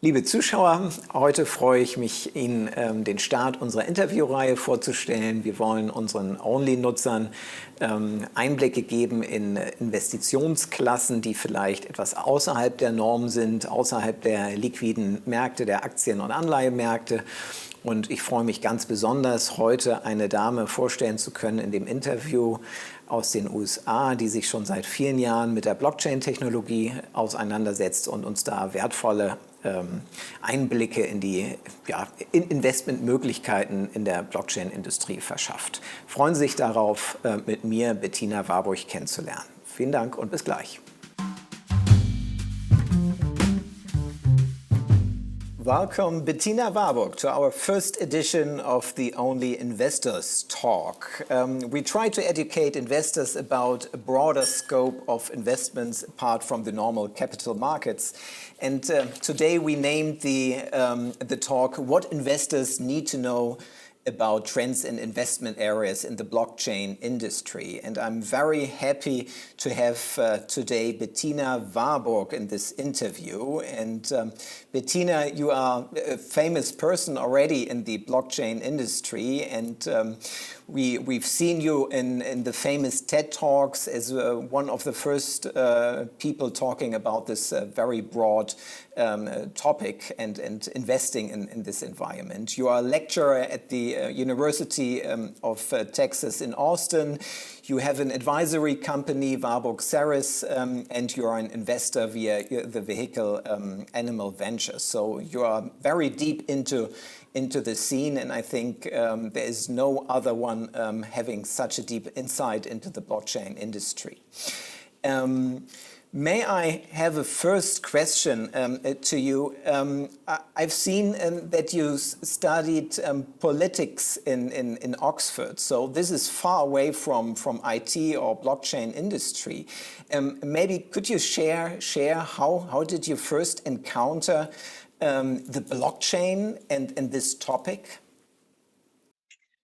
Liebe Zuschauer, heute freue ich mich, Ihnen den Start unserer Interviewreihe vorzustellen. Wir wollen unseren OWNLY-Nutzern Einblicke geben in Investitionsklassen, die vielleicht etwas außerhalb der Norm sind, außerhalb der liquiden Märkte, der Aktien- und Anleihemärkte. Und ich freue mich ganz besonders, heute eine Dame vorstellen zu können in dem Interview aus den USA, die sich schon seit vielen Jahren mit der Blockchain-Technologie auseinandersetzt und uns da wertvolle Einblicke in die Investmentmöglichkeiten in der Blockchain-Industrie verschafft. Freuen Sie sich darauf, mit mir Bettina Warburg kennenzulernen. Vielen Dank und bis gleich. Welcome, Bettina Warburg, to our first edition of the OWNLY Investors Talk. We try to educate investors about a broader scope of investments apart from the normal capital markets. And today we named the talk, What Investors Need to Know about Trends in Investment Areas in the Blockchain Industry. And I'm very happy to have today Bettina Warburg in this interview. And Bettina, you are a famous person already in the blockchain industry, and we've seen you in the famous TED Talks as one of the first people talking about this very broad topic and investing in this environment. You are a lecturer at the University of Texas in Austin. You have an advisory company, Warburgs, and you are an investor via the vehicle Animal Ventures. So you are very deep into the scene, and I think there is no other one having such a deep insight into the blockchain industry. May I have a first question to you? I've seen that you studied politics in Oxford, so this is far away from IT or blockchain industry. Maybe could you share how did you first encounter the blockchain and this topic?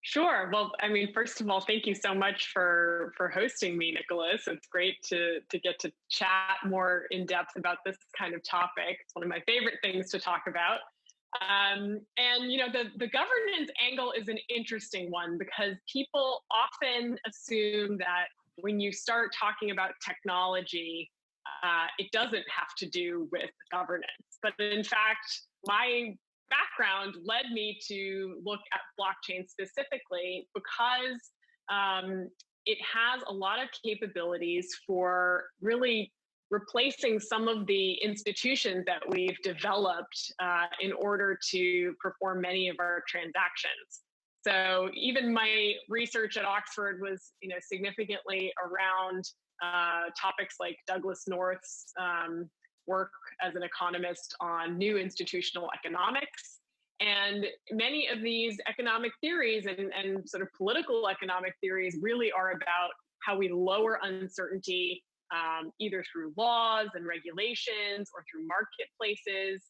Sure. Well, I mean, first of all, thank you so much for hosting me, Nicholas. It's great to get to chat more in depth about this kind of topic. It's one of my favorite things to talk about. And you know, the governance angle is an interesting one because people often assume that when you start talking about technology, it doesn't have to do with governance. But in fact, my background led me to look at blockchain specifically because it has a lot of capabilities for really replacing some of the institutions that we've developed in order to perform many of our transactions. So even my research at Oxford was, you know, significantly around topics like Douglas North's work as an economist on new institutional economics. And many of these economic theories and sort of political economic theories really are about how we lower uncertainty either through laws and regulations or through marketplaces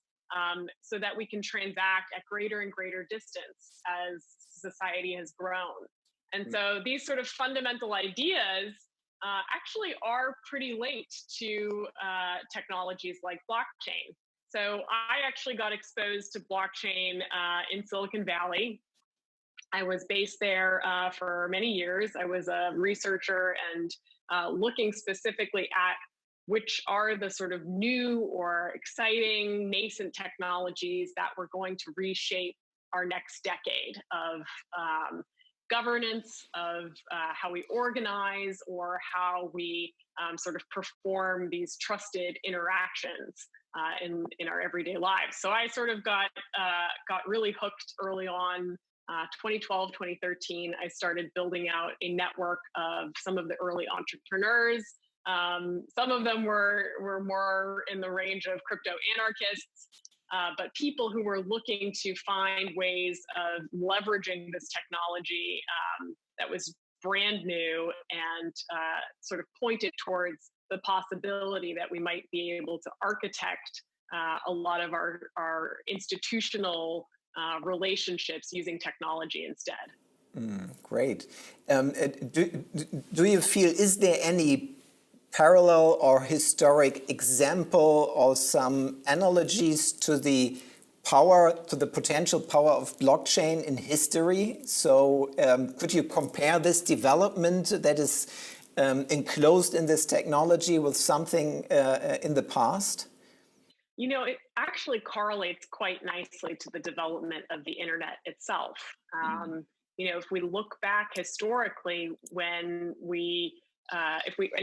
so that we can transact at greater and greater distance as society has grown. And so these sort of fundamental ideas actually are pretty linked to technologies like blockchain. So I actually got exposed to blockchain in Silicon Valley. I was based there for many years. I was a researcher and looking specifically at which are the sort of new or exciting nascent technologies that were going to reshape our next decade of governance, of how we organize, or how we sort of perform these trusted interactions in our everyday lives. So I sort of got really hooked early on. 2012, 2013, I started building out a network of some of the early entrepreneurs. Some of them were more in the range of crypto anarchists. But people who were looking to find ways of leveraging this technology that was brand new and sort of pointed towards the possibility that we might be able to architect a lot of our institutional relationships using technology instead. Great. Do you feel, is there any parallel or historic example or some analogies to the potential power of blockchain in history? So could you compare this development that is enclosed in this technology with something in the past? You know, it actually correlates quite nicely to the development of the internet itself. You know, if we look back historically, when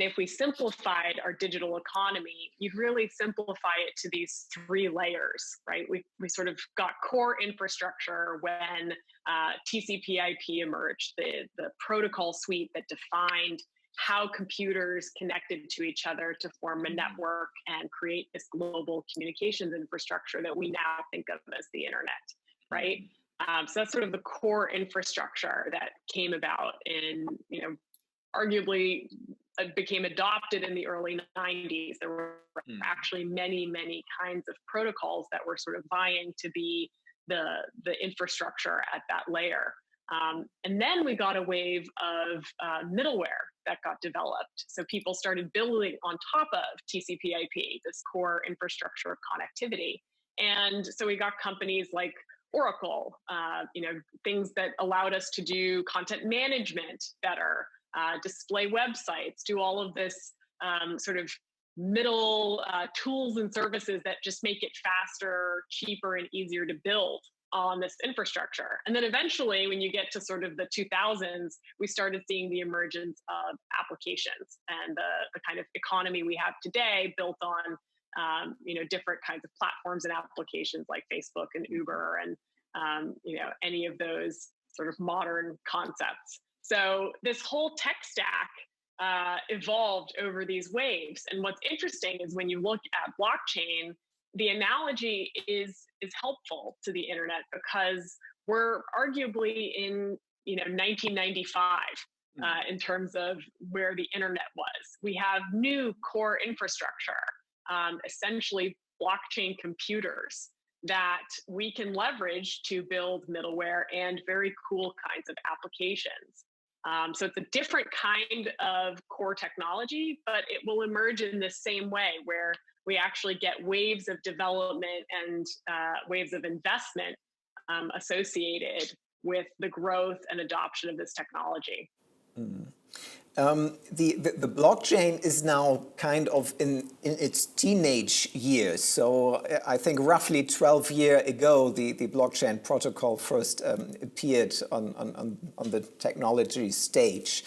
if we simplified our digital economy, you'd really simplify it to these three layers, right? We sort of got core infrastructure when TCP/IP emerged, the protocol suite that defined how computers connected to each other to form a network and create this global communications infrastructure that we now think of as the internet, right? So that's sort of the core infrastructure that came about in, you know, arguably became adopted in the early 90s. There were actually many, many kinds of protocols that were sort of vying to be the infrastructure at that layer. And then we got a wave of middleware that got developed. So people started building on top of TCP/IP, this core infrastructure of connectivity. And so we got companies like Oracle, you know, things that allowed us to do content management better, display websites, do all of this sort of middle tools and services that just make it faster, cheaper, and easier to build on this infrastructure. And then eventually, when you get to sort of the 2000s, we started seeing the emergence of applications and the kind of economy we have today built on you know, different kinds of platforms and applications like Facebook and Uber and you know, any of those sort of modern concepts. So this whole tech stack evolved over these waves. And what's interesting is when you look at blockchain, the analogy is helpful to the internet because we're arguably in, you know, 1995 in terms of where the internet was. We have new core infrastructure, essentially blockchain computers that we can leverage to build middleware and very cool kinds of applications. So it's a different kind of core technology, but it will emerge in the same way where we actually get waves of development and waves of investment associated with the growth and adoption of this technology. The blockchain is now kind of in its teenage years. So I think roughly 12 years ago, the blockchain protocol first appeared on the technology stage.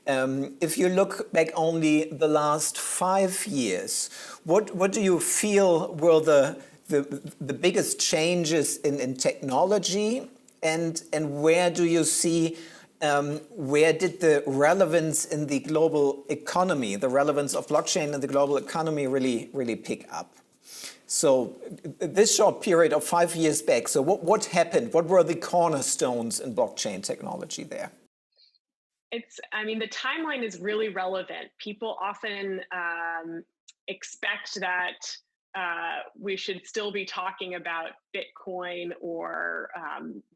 If you look back only the last 5 years, what do you feel were the biggest changes in technology, and where do you see where did the relevance in the global economy, the relevance of blockchain in the global economy really pick up? So this short period of 5 years back, so what happened? What were the cornerstones in blockchain technology there? I mean, the timeline is really relevant. People often expect that we should still be talking about Bitcoin or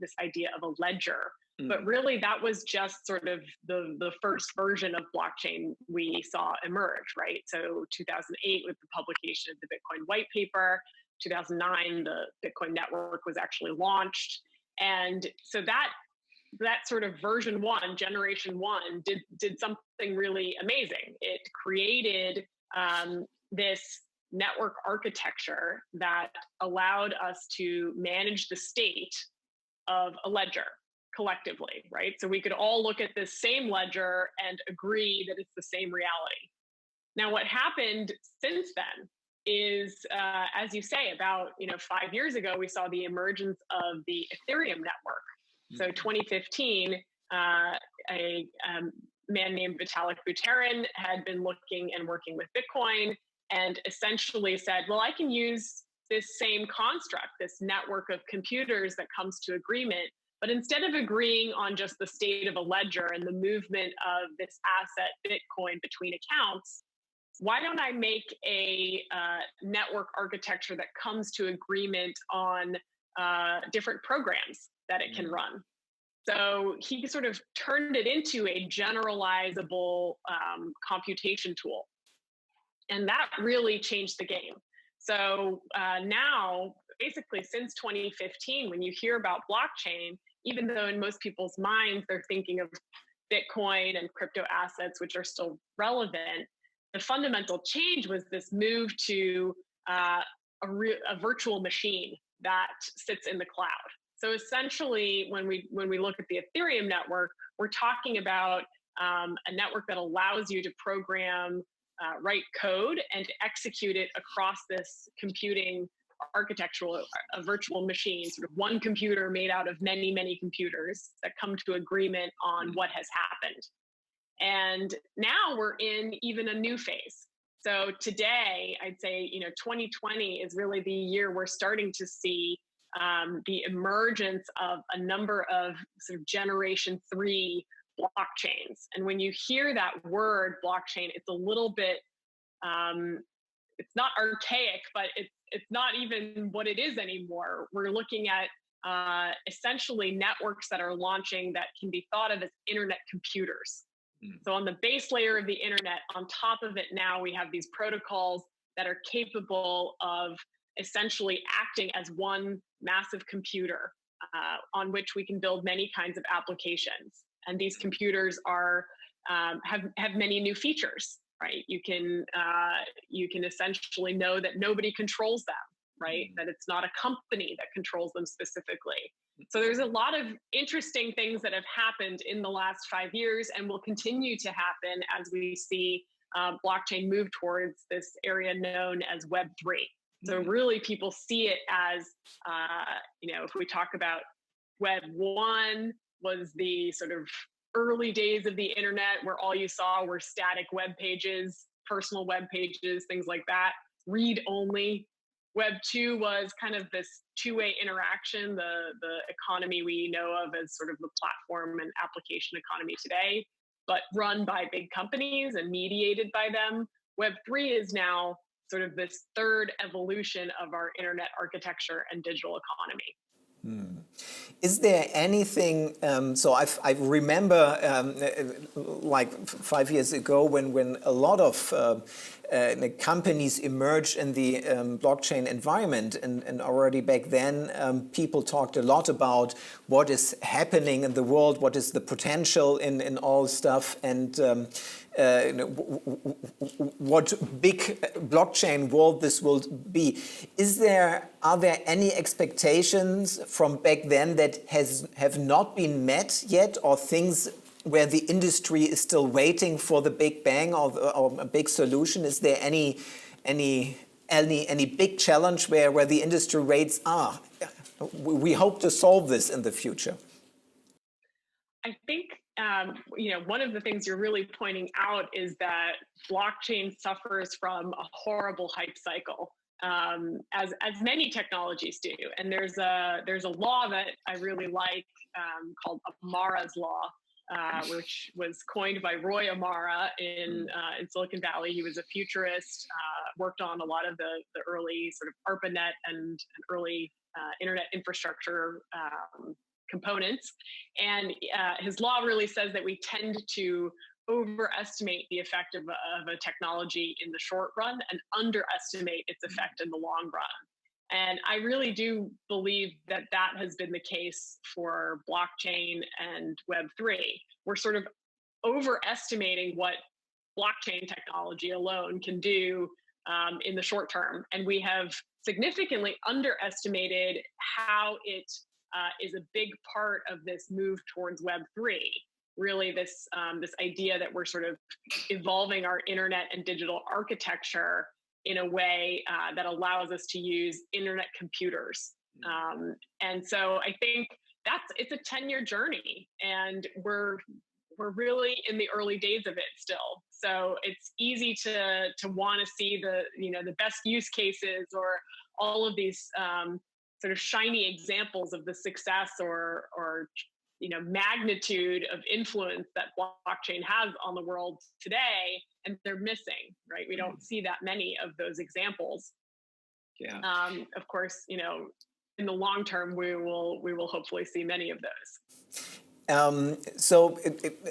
this idea of a ledger. But really, that was just sort of the first version of blockchain we saw emerge, right? So 2008 with the publication of the Bitcoin white paper, 2009, the Bitcoin network was actually launched. And so that sort of version one, generation one, did something really amazing. It created this network architecture that allowed us to manage the state of a ledger collectively, right? So we could all look at this same ledger and agree that it's the same reality. Now, what happened since then is, as you say, about 5 years ago, we saw the emergence of the Ethereum network. So 2015, a man named Vitalik Buterin had been looking and working with Bitcoin and essentially said, well, I can use this same construct, this network of computers that comes to agreement. But instead of agreeing on just the state of a ledger and the movement of this asset, Bitcoin, between accounts, why don't I make a network architecture that comes to agreement on different programs that it can run? So he sort of turned it into a generalizable computation tool. And that really changed the game. So now, basically since 2015, when you hear about blockchain, even though in most people's minds they're thinking of Bitcoin and crypto assets, which are still relevant, the fundamental change was this move to a virtual machine that sits in the cloud. So essentially, when we look at the Ethereum network, we're talking about a network that allows you to program, write code, and execute it across this computing architectural, a virtual machine, sort of one computer made out of many, many computers that come to agreement on what has happened. And now we're in even a new phase. So today, I'd say, 2020 is really the year we're starting to see the emergence of a number of sort of generation 3 blockchains. And when you hear that word blockchain, it's a little bit, it's not archaic, but it's not even what it is anymore. We're looking at essentially networks that are launching that can be thought of as internet computers. So on the base layer of the internet, on top of it now, we have these protocols that are capable of essentially acting as one massive computer on which we can build many kinds of applications. And these computers are have many new features, right? You can essentially know that nobody controls them, right? That it's not a company that controls them specifically. So there's a lot of interesting things that have happened in the last 5 years and will continue to happen as we see blockchain move towards this area known as Web3. So really people see it as, if we talk about Web 1 was the sort of early days of the internet where all you saw were static web pages, personal web pages, things like that, read only. Web 2 was kind of this two-way interaction, the economy we know of as sort of the platform and application economy today, but run by big companies and mediated by them. Web 3 is now sort of this third evolution of our internet architecture and digital economy. Is there anything, so I remember like 5 years ago when a lot of companies emerged in the blockchain environment, and already back then people talked a lot about what is happening in the world, what is the potential in all stuff, and what big blockchain world this will be. Are there any expectations from back then that have not been met yet, or things where the industry is still waiting for the big bang or a big solution? Is there any big challenge where the industry waits? We hope to solve this in the future. I think one of the things you're really pointing out is that blockchain suffers from a horrible hype cycle, as many technologies do. And there's a law that I really like called Amara's law, which was coined by Roy Amara in Silicon Valley. He was a futurist, worked on a lot of the early sort of ARPANET and early internet infrastructure components. And his law really says that we tend to overestimate the effect of a technology in the short run and underestimate its effect in the long run. And I really do believe that that has been the case for blockchain and Web3. We're sort of overestimating what blockchain technology alone can do in the short term. And we have significantly underestimated how it is a big part of this move towards Web3. Really, this idea that we're sort of evolving our internet and digital architecture in a way that allows us to use internet computers. And so I think it's a 10-year journey, and we're really in the early days of it still. So it's easy to want to see the best use cases or all of these sort of shiny examples of the success or magnitude of influence that blockchain has on the world today, and they're missing, right? We don't see that many of those examples. Yeah. Of course, in the long term, we will hopefully see many of those. So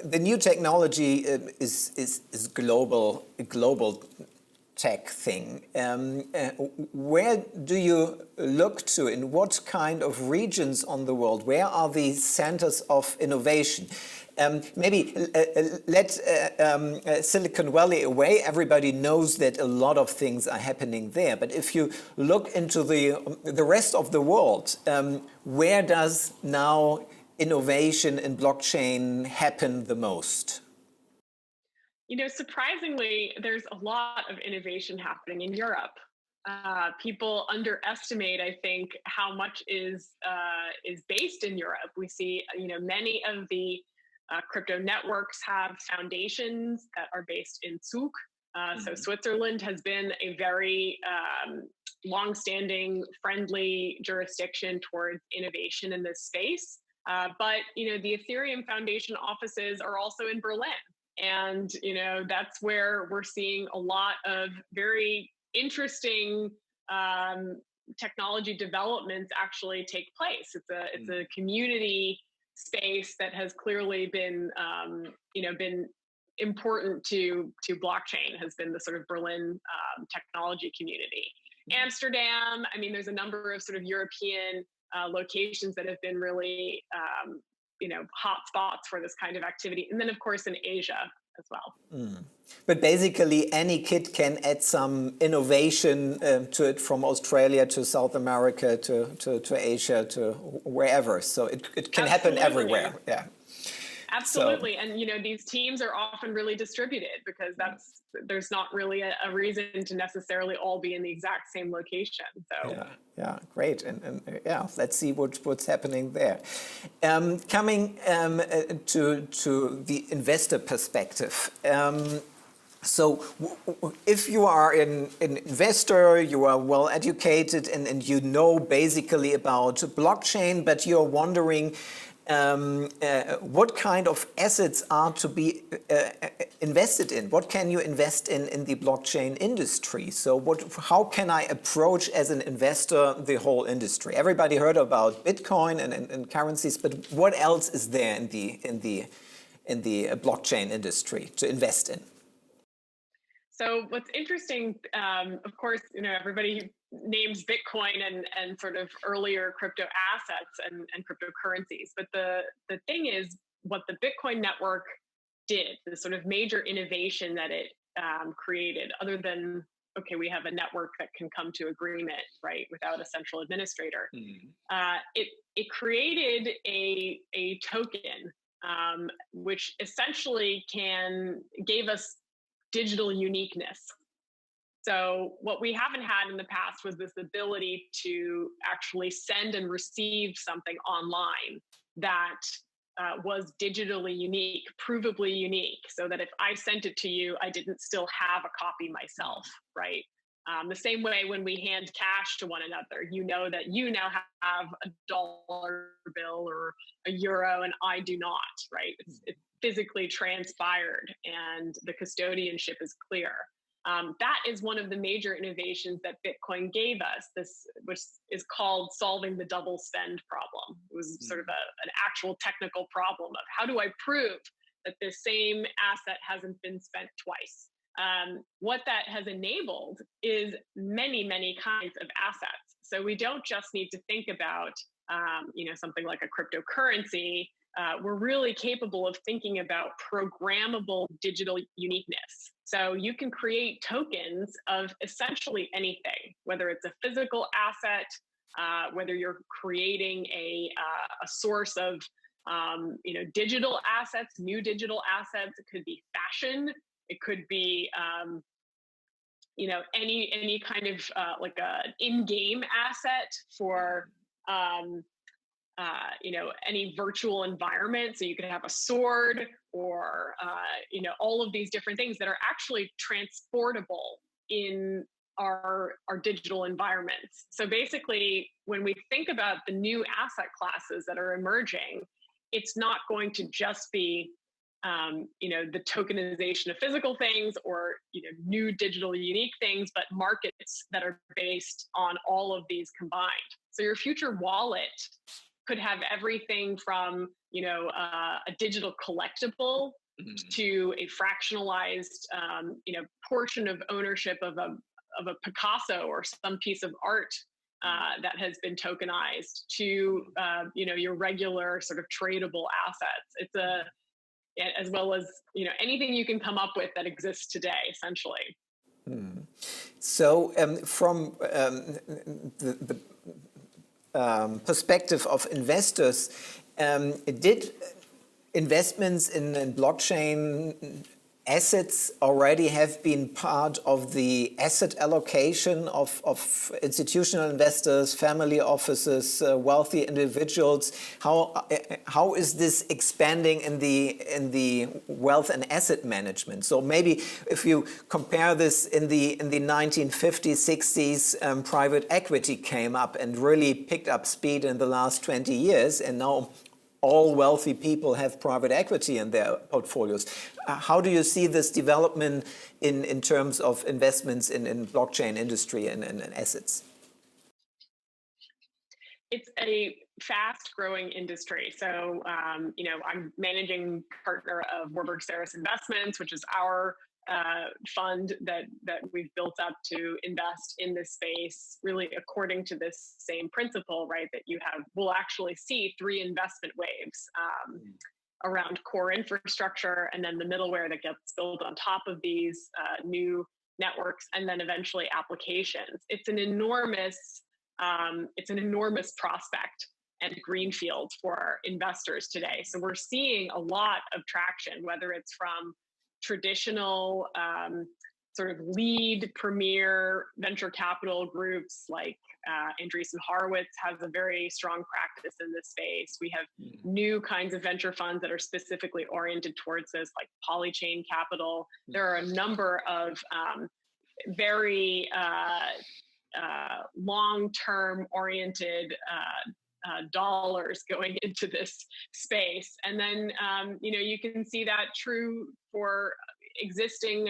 the new technology is global tech thing. Where do you look to? In what kind of regions on the world? Where are the centers of innovation? Maybe let Silicon Valley away. Everybody knows that a lot of things are happening there. But if you look into the rest of the world, where does now innovation in blockchain happen the most? You know, surprisingly, there's a lot of innovation happening in Europe. People underestimate, I think, how much is based in Europe. We see, you know, many of the crypto networks have foundations that are based in Zug. So Switzerland has been a very long-standing, friendly jurisdiction towards innovation in this space. But you know, the Ethereum Foundation offices are also in Berlin. And, you know, that's where we're seeing a lot of very interesting technology developments actually take place. It's a community space that has clearly been, you know, been important to blockchain, has been the sort of Berlin technology community. Amsterdam, I mean, there's a number of sort of European locations that have been really you know, hot spots for this kind of activity. And then of course in Asia as well. But basically any kid can add some innovation to it, from Australia to South America to Asia to wherever. So it can happen everywhere. Yeah. Absolutely. So, and you know, these teams are often really distributed because there's not really a reason to necessarily all be in the exact same location. So yeah, great. And yeah, let's see what's happening there. Coming to the investor perspective. So if you are an investor, you are well educated and you know basically about blockchain, but you're wondering what kind of assets are to be invested in? What can you invest in the blockchain industry? So how can I approach as an investor the whole industry? Everybody heard about Bitcoin and currencies, but what else is there in the blockchain industry to invest in? So what's interesting, of course, you know, everybody names Bitcoin and sort of earlier crypto assets and cryptocurrencies. But the thing is, what the Bitcoin network did, the sort of major innovation that it created, other than, okay, we have a network that can come to agreement, right, without a central administrator. It created a token, which essentially gave us digital uniqueness. So what we haven't had in the past was this ability to actually send and receive something online that was digitally unique, provably unique, so that if I sent it to you, I didn't still have a copy myself, right? The same way when we hand cash to one another, you know that you now have a dollar bill or a euro and I do not, right? It's physically transpired and the custodianship is clear. That is one of the major innovations that Bitcoin gave us, which is called solving the double spend problem. It was sort of an actual technical problem of how do I prove that this same asset hasn't been spent twice? What that has enabled is many, many kinds of assets. So we don't just need to think about you know, something like a cryptocurrency. We're really capable of thinking about programmable digital uniqueness. So you can create tokens of essentially anything, whether it's a physical asset, whether you're creating a source of you know, digital assets, new digital assets. It could be fashion. It could be you know, any kind of like an in-game asset for you know, any virtual environment. So you could have a sword or, you know, all of these different things that are actually transportable in our digital environments. So basically, when we think about the new asset classes that are emerging, it's not going to just be, you know, the tokenization of physical things or, you know, new digital unique things, but markets that are based on all of these combined. So your future wallet could have everything from, you know, a digital collectible to a fractionalized, portion of ownership of a Picasso or some piece of art that has been tokenized, to your regular sort of tradable assets. It's as well as anything you can come up with that exists today, essentially. So from the perspective of investors, did investments in blockchain assets already have been part of the asset allocation of institutional investors, family offices, wealthy individuals? How is this expanding in the wealth and asset management? So maybe if you compare this in the 1950s, 60s, private equity came up and really picked up speed in the last 20 years, and now all wealthy people have private equity in their portfolios. How do you see this development in terms of investments in blockchain industry and assets? It's a fast-growing industry. So, I'm managing partner of Warburgs Investments, which is our fund that we've built up to invest in this space, really according to this same principle, right? That we'll actually see 3 investment waves around core infrastructure, and then the middleware that gets built on top of these new networks, and then eventually applications. It's an enormous prospect and greenfield for investors today. So we're seeing a lot of traction, whether it's from traditional sort of lead premier venture capital groups like Andreessen Horowitz has a very strong practice in this space. We have new kinds of venture funds that are specifically oriented towards this, like Polychain Capital. There are a number of very long-term oriented dollars going into this space. And then, you can see that true for existing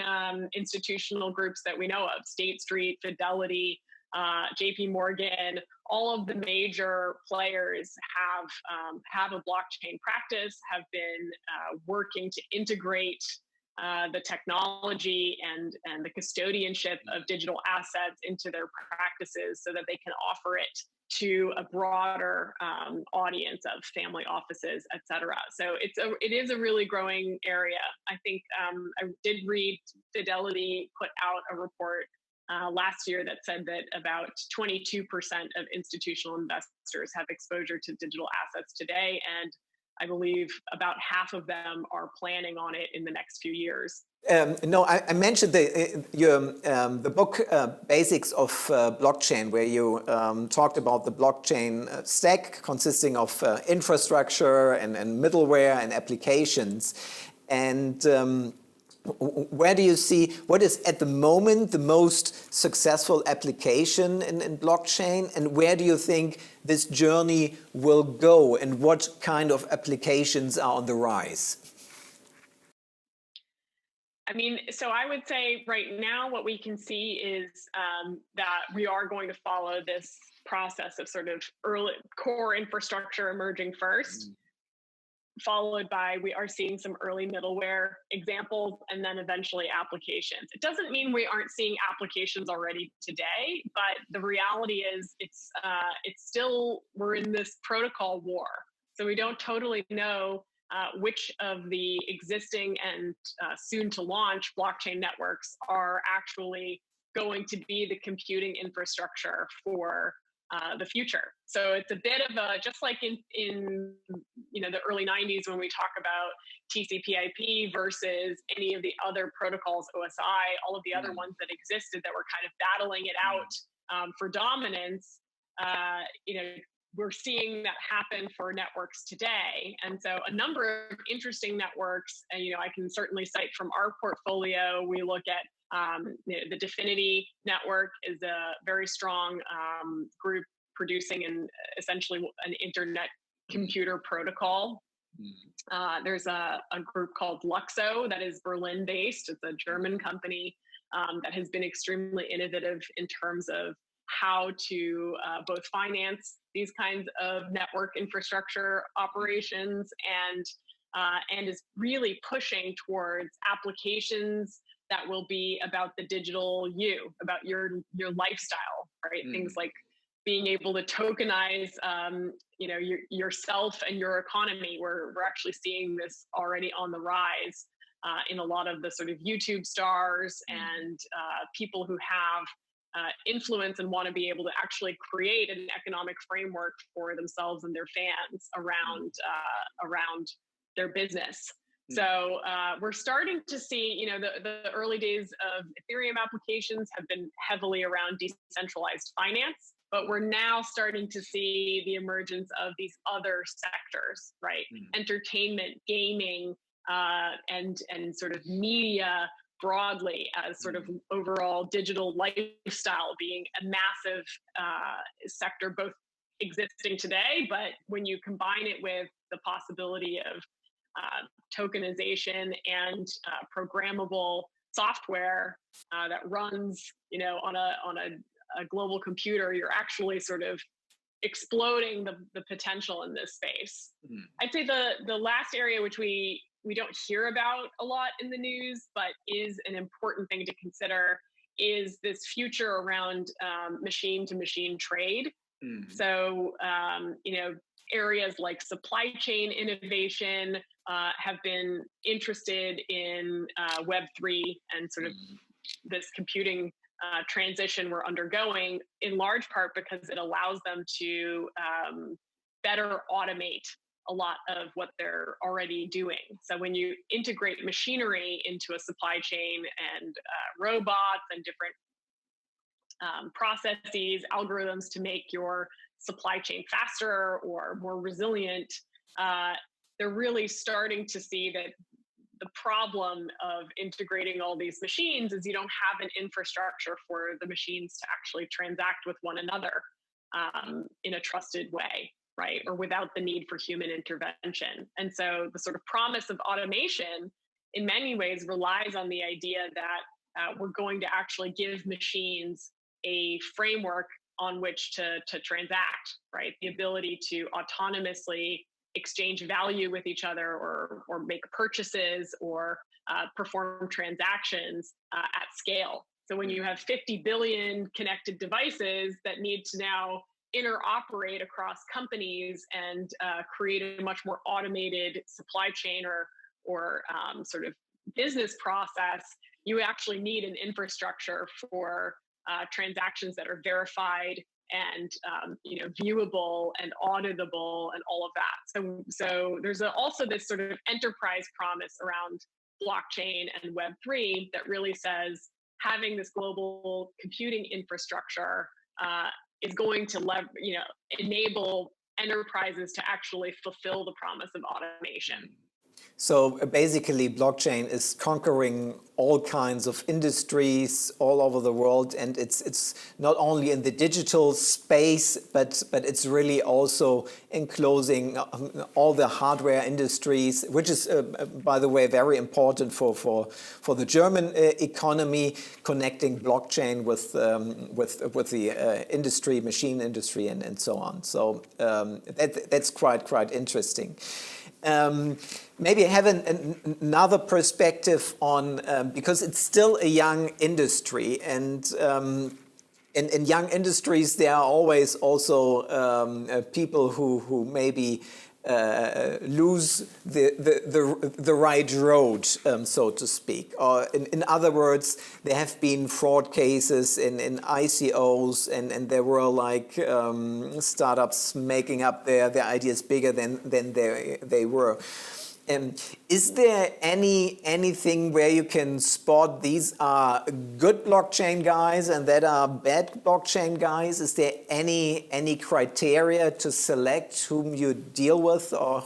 institutional groups that we know of: State Street, Fidelity, JP Morgan. All of the major players have a blockchain practice, have been working to integrate the technology and the custodianship of digital assets into their practices so that they can offer it to a broader audience of family offices, et cetera. So it is a really growing area. I think I did read Fidelity put out a report last year that said that about 22% of institutional investors have exposure to digital assets today, and I believe about half of them are planning on it in the next few years. No, I mentioned the book Basics of Blockchain, where you talked about the blockchain stack consisting of infrastructure and middleware and applications. And where do you see, what is at the moment the most successful application in blockchain, and where do you think this journey will go, and what kind of applications are on the rise? I mean, so I would say right now what we can see is that we are going to follow this process of sort of early core infrastructure emerging first, followed by we are seeing some early middleware examples, and then eventually applications. It doesn't mean we aren't seeing applications already today, but the reality is it's still, we're in this protocol war. So we don't totally know which of the existing and soon to launch blockchain networks are actually going to be the computing infrastructure for the future. So it's a bit of a, just like in the early 90s when we talk about TCP/IP versus any of the other protocols, OSI, all of the other ones that existed that were kind of battling it out for dominance. We're seeing that happen for networks today. And so a number of interesting networks, I can certainly cite from our portfolio. We look at the Definity network is a very strong group producing essentially an internet computer protocol. There's a group called Luxo that is Berlin-based. It's a German company that has been extremely innovative in terms of how to both finance these kinds of network infrastructure operations and and is really pushing towards applications that will be about the digital you, about your lifestyle, right? Things like being able to tokenize, yourself and your economy. We're actually seeing this already on the rise in a lot of the sort of YouTube stars and people who have influence and want to be able to actually create an economic framework for themselves and their fans around their business. So we're starting to see, the early days of Ethereum applications have been heavily around decentralized finance, but we're now starting to see the emergence of these other sectors, right? Entertainment, gaming, and sort of media broadly as sort of overall digital lifestyle being a massive sector, both existing today, but when you combine it with the possibility of tokenization and programmable software that runs, on a global computer, you're actually sort of exploding the potential in this space. I'd say the last area which we don't hear about a lot in the news, but is an important thing to consider, is this future around machine-to-machine trade. So, areas like supply chain innovation have been interested in Web3 and sort of this computing transition we're undergoing, in large part because it allows them to better automate a lot of what they're already doing. So when you integrate machinery into a supply chain and robots and different processes, algorithms to make your supply chain faster or more resilient, they're really starting to see that the problem of integrating all these machines is you don't have an infrastructure for the machines to actually transact with one another in a trusted way, right? Or without the need for human intervention. And so the sort of promise of automation in many ways relies on the idea that we're going to actually give machines a framework on which to transact, right? The ability to autonomously exchange value with each other or make purchases or perform transactions at scale. So when you have 50 billion connected devices that need to now interoperate across companies and create a much more automated supply chain or sort of business process, you actually need an infrastructure for transactions that are verified and viewable and auditable and all of that. So there's also this sort of enterprise promise around blockchain and Web3 that really says having this global computing infrastructure is going to enable enterprises to actually fulfill the promise of automation. So basically, blockchain is conquering all kinds of industries all over the world, and it's not only in the digital space, but it's really also enclosing all the hardware industries, which is, by the way, very important for the German economy, connecting blockchain with the industry, machine industry, and so on. So that's quite interesting. Maybe have another perspective on, because it's still a young industry, and in young industries there are always also people who maybe lose the right road, so to speak. Or in other words, there have been fraud cases in ICOs, and there were like startups making up their ideas bigger than they were. Is there anything where you can spot these are good blockchain guys and that are bad blockchain guys? Is there any criteria to select whom you deal with, or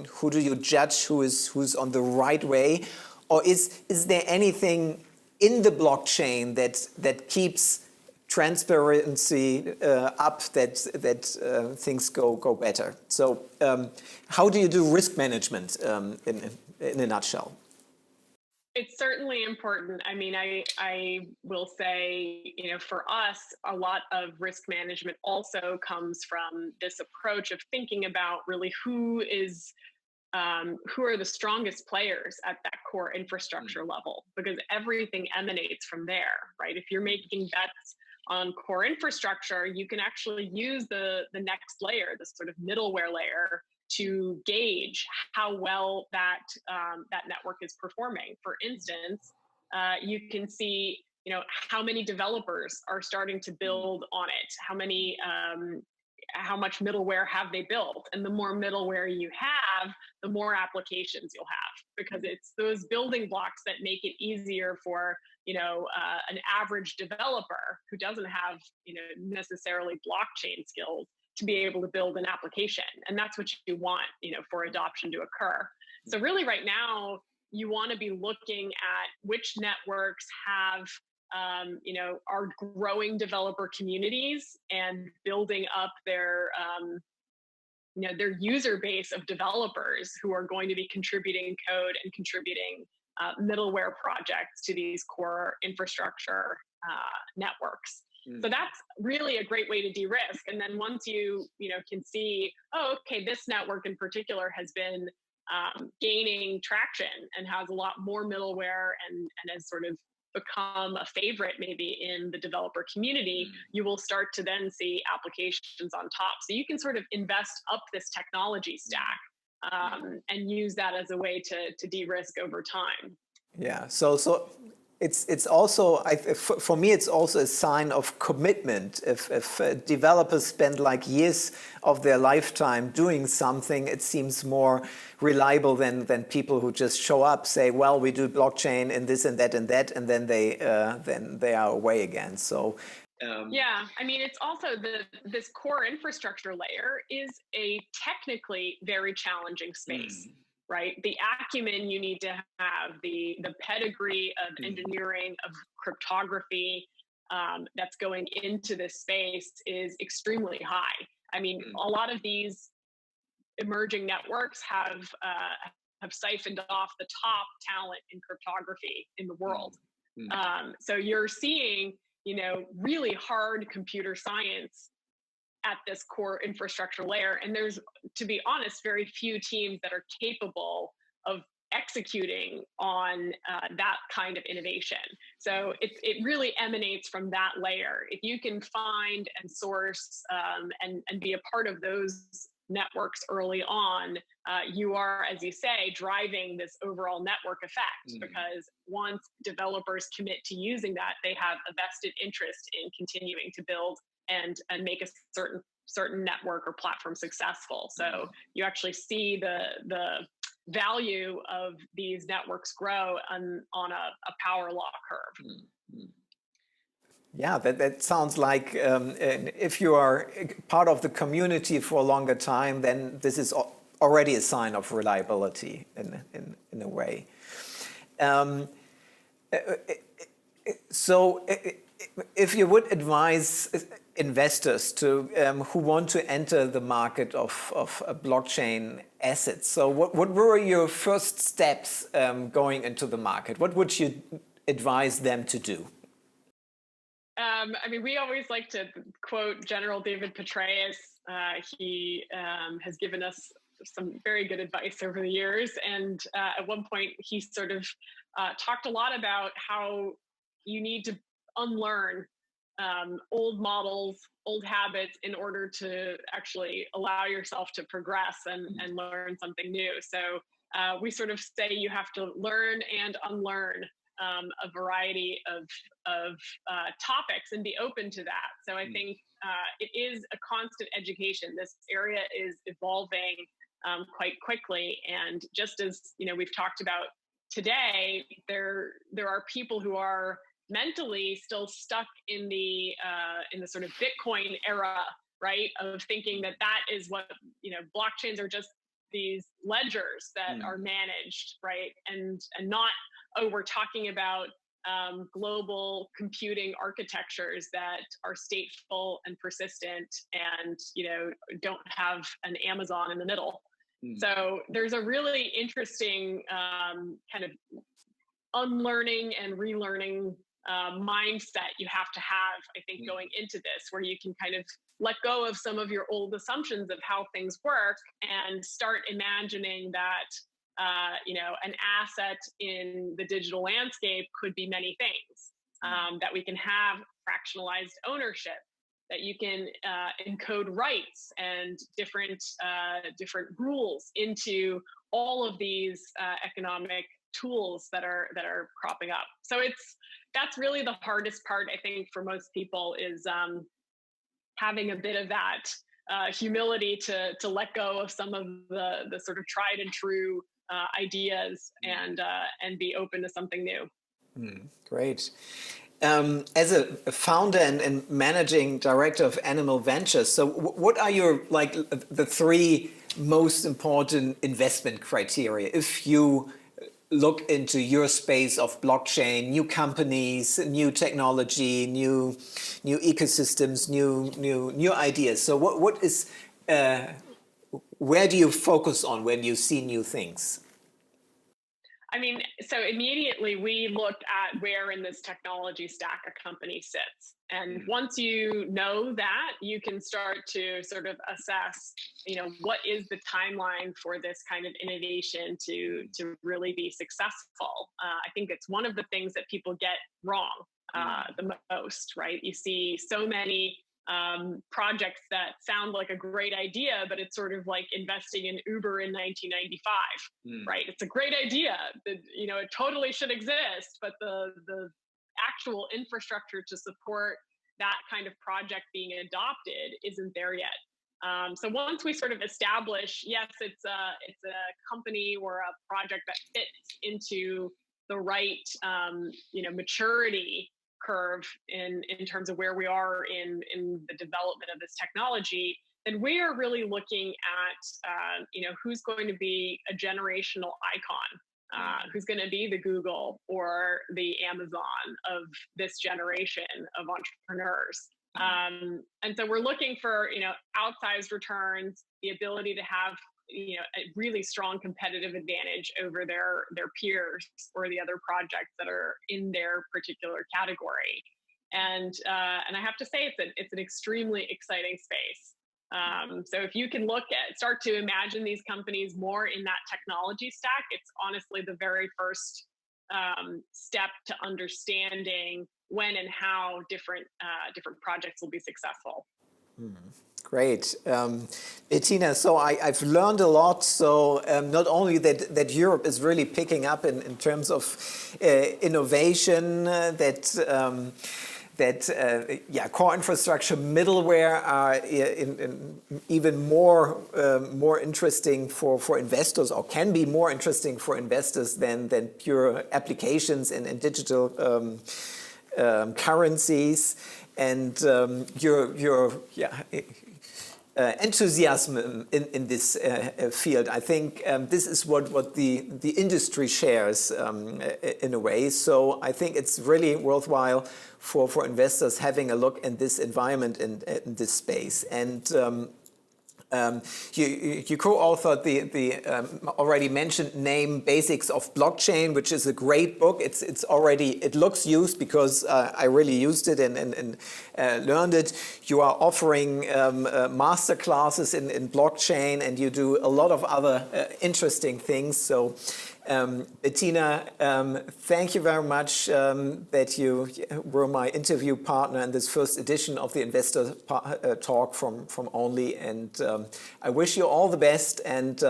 who do you judge who's on the right way? Or is there anything in the blockchain that keeps transparency up, that things go better? So how do you do risk management in a nutshell? It's certainly important. I mean, I will say, for us, a lot of risk management also comes from this approach of thinking about really who is who are the strongest players at that core infrastructure level, because everything emanates from there, right? If you're making bets on core infrastructure, you can actually use the next layer, the sort of middleware layer, to gauge how well that that network is performing. For instance, you can see, you know, how many developers are starting to build on it, how much middleware have they built, and the more middleware you have, the more applications you'll have, because it's those building blocks that make it easier for, you know, an average developer who doesn't have, you know, necessarily blockchain skills to be able to build an application. And that's what you want, you know, for adoption to occur. So really right now, you want to be looking at which networks have, you know, are growing developer communities and building up their, you know, their user base of developers who are going to be contributing code and contributing middleware projects to these core infrastructure networks. So that's really a great way to de-risk. And then once you know, can see, oh, okay, this network in particular has been gaining traction and has a lot more middleware and has sort of become a favorite maybe in the developer community, you will start to then see applications on top. So you can sort of invest up this technology stack and use that as a way to de-risk over time. Yeah, so it's also, for me, it's also a sign of commitment. If developers spend like years of their lifetime doing something, it seems more reliable than people who just show up, say, well, we do blockchain and this and that and that, and then they are away again. So. Yeah, I mean, it's also this core infrastructure layer is a technically very challenging space. Right, the acumen you need to have, the pedigree of engineering, of cryptography that's going into this space is extremely high. I mean, a lot of these emerging networks have siphoned off the top talent in cryptography in the world. So you're seeing, you know, really hard computer science at this core infrastructure layer. And there's, to be honest, very few teams that are capable of executing on that kind of innovation. So it really emanates from that layer. If you can find and source and be a part of those networks early on, you are, as you say, driving this overall network effect, because once developers commit to using that, they have a vested interest in continuing to build and make a certain network or platform successful. So you actually see the value of these networks grow on a power law curve. Yeah, that sounds like if you are part of the community for a longer time, then this is already a sign of reliability in a way. So if you would advise investors who want to enter the market of blockchain assets, so what were your first steps going into the market? What would you advise them to do? I mean, we always like to quote General David Petraeus. He has given us some very good advice over the years. And at one point, he sort of talked a lot about how you need to unlearn old models, old habits in order to actually allow yourself to progress and learn something new. So we sort of say you have to learn and unlearn a variety of topics and be open to that. So I think it is a constant education. This area is evolving quite quickly, and just as we've talked about today, there are people who are mentally still stuck in the sort of Bitcoin era, right? Of thinking that is what blockchains are, just these ledgers that are managed, right? And not, oh, we're talking about global computing architectures that are stateful and persistent and don't have an Amazon in the middle. So there's a really interesting kind of unlearning and relearning mindset you have to have, I think, going into this, where you can kind of let go of some of your old assumptions of how things work and start imagining that an asset in the digital landscape could be many things. That we can have fractionalized ownership, that you can encode rights and different rules into all of these economic tools that are cropping up. So that's really the hardest part, I think, for most people, is having a bit of that humility to let go of some of the sort of tried and true ideas and be open to something new. Great. As a founder and managing director of Animal Ventures, so what are your the three most important investment criteria if you look into your space of blockchain, new companies, new technology, new ecosystems, new ideas? So what is where do you focus on when you see new things? I mean, so immediately we looked at where in this technology stack a company sits. And once you know that, you can start to sort of assess, what is the timeline for this kind of innovation to really be successful. I think it's one of the things that people get wrong the most, right? You see so many projects that sound like a great idea, but it's sort of like investing in Uber in 1995, right? It's a great idea, it totally should exist, but the actual infrastructure to support that kind of project being adopted isn't there yet. So once we sort of establish, yes, it's a company or a project that fits into the right, maturity curve in terms of where we are in the development of this technology, then we are really looking at who's going to be a generational icon, who's going to be the Google or the Amazon of this generation of entrepreneurs. And so we're looking for outsized returns, the ability to have a really strong competitive advantage over their peers or the other projects that are in their particular category. And I have to say, it's an extremely exciting space. So if you can start to imagine these companies more in that technology stack, it's honestly the very first step to understanding when and how different projects will be successful. Great. Bettina, so I've learned a lot. So not only that Europe is really picking up in terms of innovation, core infrastructure, middleware are even more interesting for investors, or can be more interesting for investors than pure applications and digital currencies. And your enthusiasm in this field, I think this is what the industry shares in a way. So I think it's really worthwhile for investors having a look in this environment in this space. And you co-authored the already mentioned name Basics of Blockchain, which is a great book. It looks used because I really used it and learned it. You are offering master classes in blockchain, and you do a lot of other interesting things. So Bettina, thank you very much that you were my interview partner in this first edition of the Investor Talk from OWNLY, and I wish you all the best, and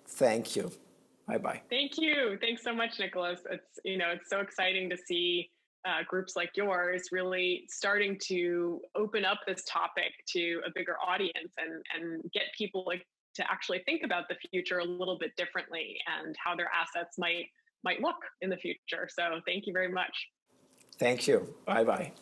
thank you. Bye-bye. Thank you. Thanks so much, Nicholas. It's so exciting to see groups like yours really starting to open up this topic to a bigger audience and get people to actually think about the future a little bit differently and how their assets might look in the future. So thank you very much. Thank you. Bye-bye.